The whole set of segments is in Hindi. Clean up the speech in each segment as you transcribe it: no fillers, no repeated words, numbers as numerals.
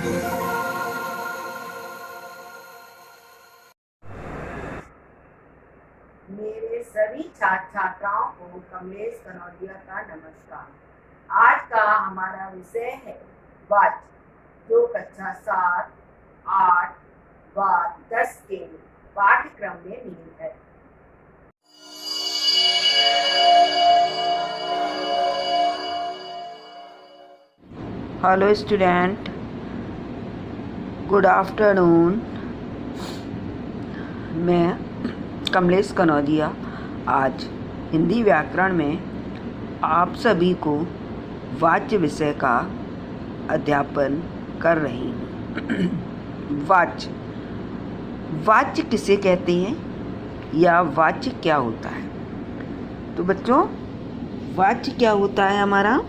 मेरे सभी छात्र छात्राओं को कमलेश कनौजिया का नमस्कार। आज का हमारा विषय है वाच, जो कक्षा 7, 8 व 10 के पाठ्यक्रम में निहित है। Hello student, good afternoon. मैं कमलेश कनौजिया आज हिंदी व्याकरण में आप सभी को वाच्य विषय का अध्यापन कर रही हूँ। वाच्य, वाच्य किसे कहते हैं या वाच्य क्या होता है? तो बच्चों, वाच्य क्या होता है हमारा?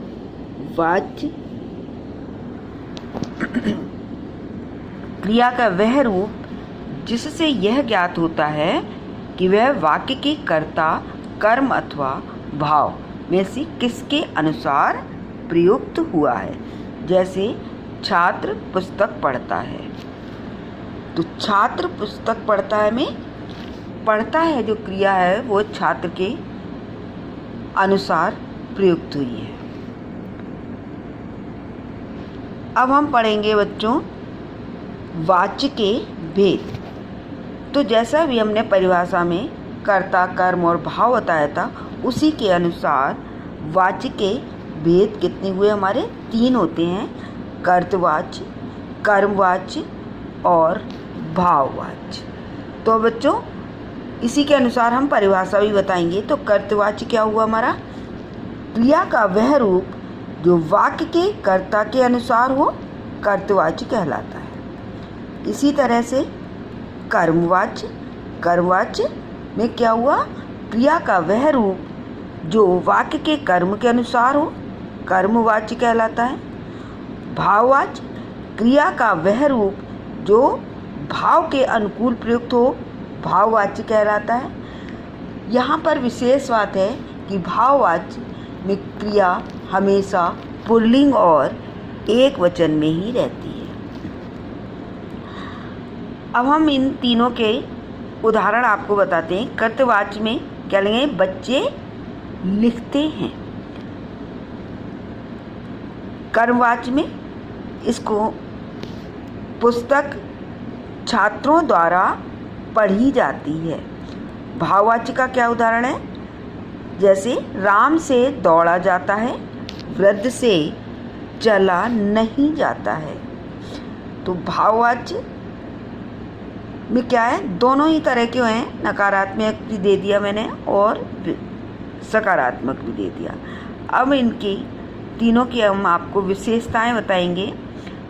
वाच्य क्रिया का वह रूप जिससे यह ज्ञात होता है कि वह वाक्य के कर्ता, कर्म अथवा भाव में से किसके अनुसार प्रयुक्त हुआ है। जैसे छात्र पुस्तक पढ़ता है, तो छात्र पुस्तक पढ़ता है में पढ़ता है जो क्रिया है वो छात्र के अनुसार प्रयुक्त हुई है। अब हम पढ़ेंगे बच्चों वाच्य के भेद। तो जैसा भी हमने परिभाषा में कर्ता, कर्म और भाव बताया था, उसी के अनुसार वाच्य के भेद कितने हुए? हमारे 3 होते हैं, कर्तवाच्य, कर्मवाच्य और भाववाच्य। तो बच्चों इसी के अनुसार हम परिभाषा भी बताएंगे। तो कर्तवाच्य क्या हुआ? हमारा क्रिया का वह रूप जो वाक्य के कर्ता के अनुसार हो, कर्तवाच्य कहलाता है। इसी तरह से कर्मवाच्य, कर्मवाच्य में क्या हुआ? क्रिया का वह रूप जो वाक्य के कर्म के अनुसार हो, कर्मवाच्य कहलाता है। भाववाच्य, क्रिया का वह रूप जो भाव के अनुकूल प्रयुक्त हो, भाववाच्य कहलाता है। यहाँ पर विशेष बात है कि भाववाच्य में क्रिया हमेशा पुल्लिंग और एक वचन में ही रहती है। अब हम इन तीनों के उदाहरण आपको बताते हैं। कर्तवाच्य में क्या लेंगे? बच्चे लिखते हैं। कर्मवाच्य में इसको पुस्तक छात्रों द्वारा पढ़ी जाती है। भाववाच्य का क्या उदाहरण है? जैसे राम से दौड़ा जाता है, वृद्ध से चला नहीं जाता है। तो भाववाच्य में क्या है? दोनों ही तरह के हैं, नकारात्मक भी दे दिया मैंने और सकारात्मक भी दे दिया। अब इनकी तीनों की हम आपको विशेषताएं बताएंगे।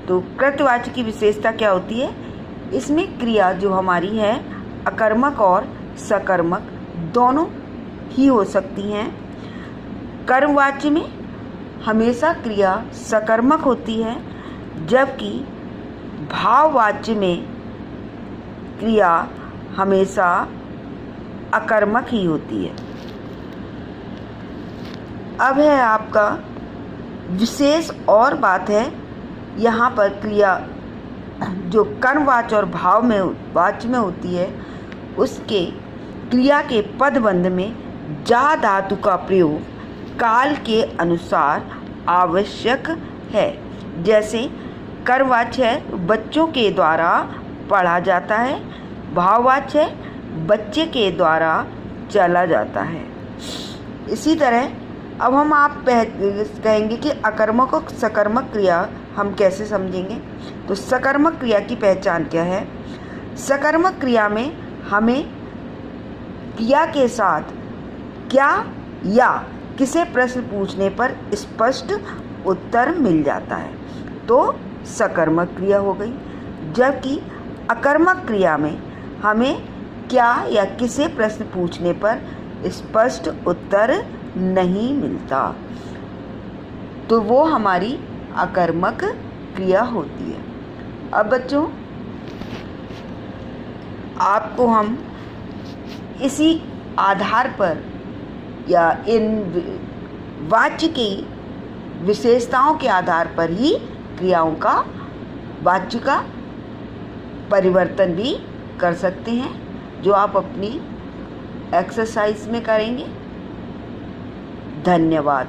तो कर्तवाच्य की विशेषता क्या होती है? इसमें क्रिया जो हमारी है अकर्मक और सकर्मक दोनों ही हो सकती हैं। कर्मवाच्य में हमेशा क्रिया सकर्मक होती है, जबकि भाववाच्य में क्रिया हमेशा अकर्मक ही होती है। अब है आपका विशेष और बात है, यहाँ पर क्रिया जो कर्मवाच्य और भाववाच्य में होती है, उसके क्रिया के पदबंध में जा धातु का प्रयोग काल के अनुसार आवश्यक है। जैसे कर्मवाच्य है बच्चों के द्वारा पढ़ा जाता है, भाववाच्य है बच्चे के द्वारा चला जाता है। इसी तरह अब हम आप कहेंगे कि अकर्मक और सकर्मक क्रिया हम कैसे समझेंगे। तो सकर्मक क्रिया की पहचान क्या है? सकर्मक क्रिया में हमें क्रिया के साथ क्या या किसे प्रश्न पूछने पर स्पष्ट उत्तर मिल जाता है, तो सकर्मक क्रिया हो गई। जबकि अकर्मक क्रिया में हमें क्या या किसे प्रश्न पूछने पर स्पष्ट उत्तर नहीं मिलता, तो वो हमारी अकर्मक क्रिया होती है। अब बच्चों आपको हम इसी आधार पर या इन वाच्य की विशेषताओं के आधार पर ही क्रियाओं का वाच्य का परिवर्तन भी कर सकते हैं, जो आप अपनी एक्सरसाइज में करेंगे। धन्यवाद।